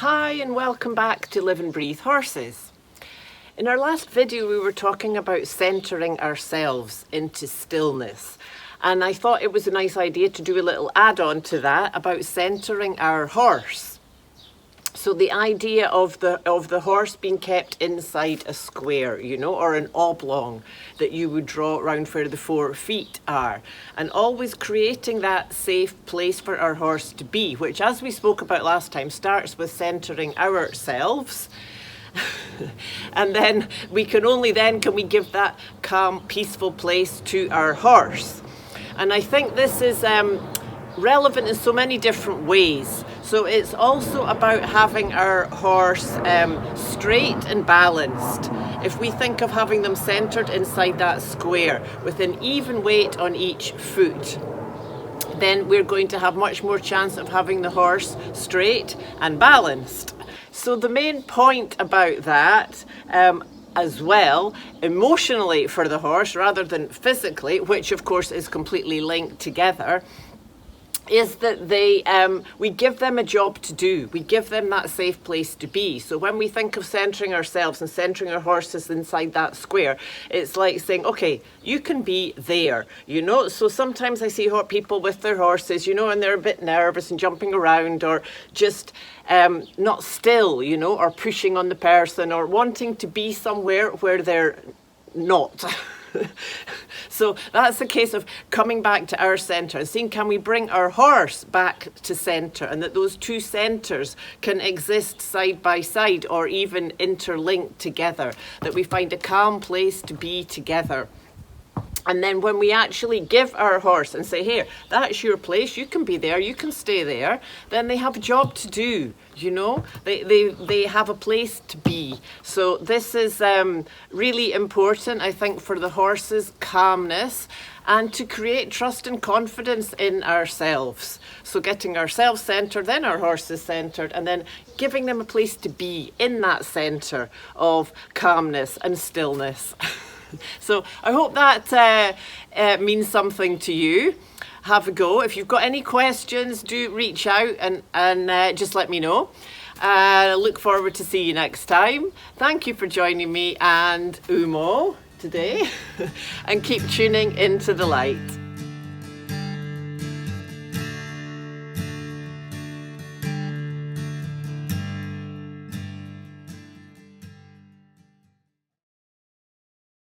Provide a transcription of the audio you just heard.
Hi and welcome back to Live and Breathe Horses. In our last video we were talking about centering ourselves into stillness, and I thought it was a nice idea to do a little add-on to that about centering our horse. So the idea of the horse being kept inside a square, or an oblong that you would draw around where the 4 feet are, and always creating that safe place for our horse to be, which, as we spoke about last time, starts with centering ourselves. And then we can give that calm, peaceful place to our horse. And I think this is relevant in so many different ways. So it's also about having our horse straight and balanced. If we think of having them centered inside that square with an even weight on each foot, then we're going to have much more chance of having the horse straight and balanced. So the main point about that, as well, emotionally for the horse rather than physically, which of course is completely linked together, is that we give them a job to do. We give them that safe place to be. So when we think of centering ourselves and centering our horses inside that square, it's like saying, okay, you can be there, So sometimes I see people with their horses, and they're a bit nervous and jumping around, or just not still, or pushing on the person, or wanting to be somewhere where they're not. So that's a case of coming back to our centre and seeing, can we bring our horse back to centre, and that those two centres can exist side by side or even interlinked together, that we find a calm place to be together. And then when we actually give our horse and say, here, that's your place, you can be there, you can stay there, then they have a job to do, They have a place to be. So this is really important, I think, for the horse's calmness and to create trust and confidence in ourselves. So getting ourselves centred, then our horse is centred, and then giving them a place to be in that centre of calmness and stillness. So I hope that means something to you. Have a go. If you've got any questions, do reach out and just let me know. I look forward to see you next time. Thank you for joining me and Umo today and keep tuning into the light.